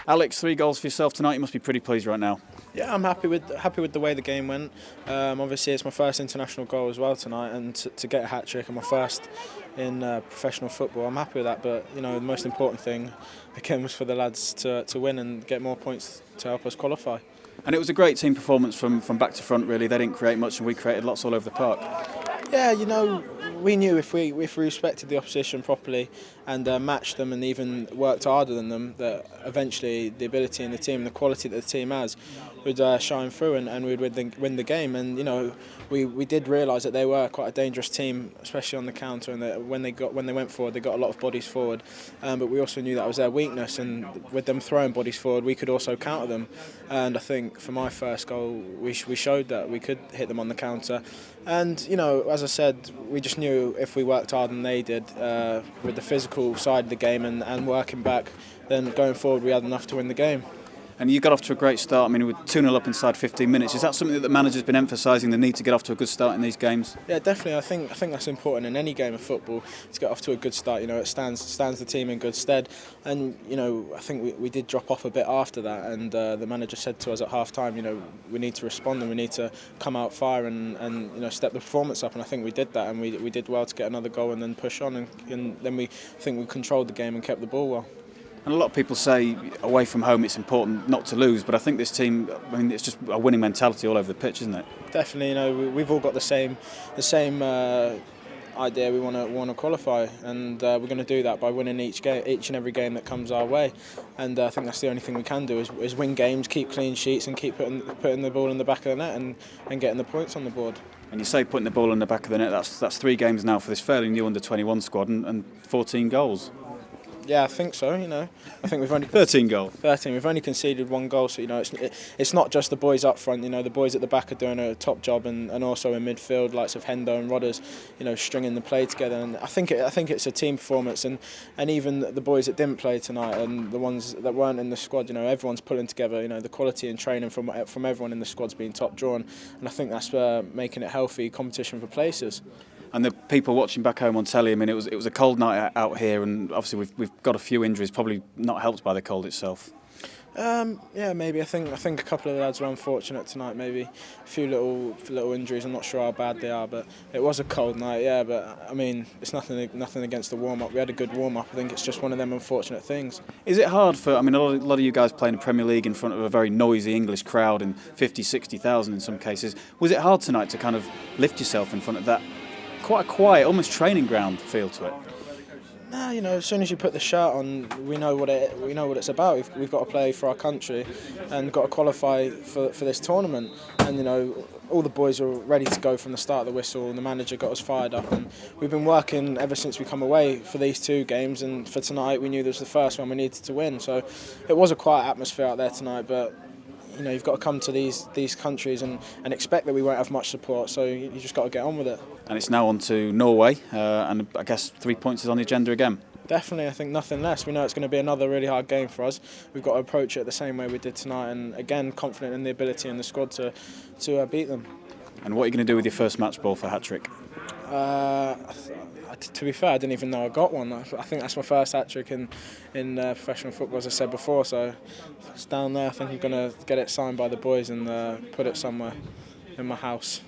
Alex, 3 goals for yourself tonight. You must be pretty pleased right now. Yeah, I'm happy with the way the game went. Obviously, it's my first international goal as well tonight, and to get a hat trick and my first in professional football, I'm happy with that. But the most important thing again was for the lads to win and get more points to help us qualify. And it was a great team performance from back to front. Really, they didn't create much, and we created lots all over the park. Yeah, we knew if we respected the opposition properly and matched them and even worked harder than them, that eventually the ability in the team, the quality that the team has, would shine through and we'd win the game. And we did realise that they were quite a dangerous team, especially on the counter, and that when they went forward, they got a lot of bodies forward. But we also knew that was their weakness, and with them throwing bodies forward, we could also counter them. And I think for my first goal, we showed that we could hit them on the counter. And as I said, we just knew if we worked harder than they did with the physical side of the game and working back, then going forward we had enough to win the game. And you got off to a great start. I mean, we were 2-0 up inside 15 minutes. Is that something that the manager's been emphasising, the need to get off to a good start in these games? Yeah, definitely. I think that's important in any game of football, to get off to a good start. It stands the team in good stead. And I think we did drop off a bit after that. And the manager said to us at half time, we need to respond and we need to come out fire and step the performance up. And I think we did that, and we did well to get another goal and then push on. And then I think we controlled the game and kept the ball well. And a lot of people say away from home it's important not to lose, but I think this team, it's just a winning mentality all over the pitch, isn't it? Definitely, we've all got the same idea. We want to qualify, and we're going to do that by winning each and every game that comes our way. And I think that's the only thing we can do is win games, keep clean sheets, and keep putting the ball in the back of the net and getting the points on the board. And you say putting the ball in the back of the net. That's 3 games now for this fairly new under-21 squad and 14 goals. Yeah, I think so. I think we've only 13 goals. 13. We've only conceded 1 goal, so it's not just the boys up front. The boys at the back are doing a top job, and also in midfield, likes of Hendo and Rodders, stringing the play together. And I think it's a team performance, and even the boys that didn't play tonight and the ones that weren't in the squad, everyone's pulling together. The quality and training from everyone in the squad's being top drawn, and I think that's making it healthy competition for places. And the people watching back home on telly, it was a cold night out here, and obviously we've got a few injuries, probably not helped by the cold itself. Yeah, maybe. I think a couple of the lads were unfortunate tonight. Maybe a few little injuries. I'm not sure how bad they are, but it was a cold night. Yeah, but it's nothing against the warm up. We had a good warm up. I think it's just one of them unfortunate things. Is it hard for? A lot of you guys play in the Premier League in front of a very noisy English crowd and 50, 60,000 in some cases. Was it hard tonight to kind of lift yourself in front of that? Quite a quiet, almost training ground feel to it. No, as soon as you put the shirt on, we know what it's about. We've got to play for our country and got to qualify for this tournament. And all the boys were ready to go from the start of the whistle, and the manager got us fired up. And we've been working ever since we come away for these 2 games. And for tonight, we knew this was the first one we needed to win. So it was a quiet atmosphere out there tonight, but. You've got to come to these countries and expect that we won't have much support, so you just got to get on with it. And it's now on to Norway, and I guess 3 points is on the agenda again. Definitely, I think nothing less. We know it's going to be another really hard game for us. We've got to approach it the same way we did tonight, and again, confident in the ability in the squad to beat them. And what are you going to do with your first match ball for hat-trick? To be fair, I didn't even know I got one. I think that's my first hat-trick in professional football, as I said before. So if it's down there, I think I'm going to get it signed by the boys and put it somewhere in my house.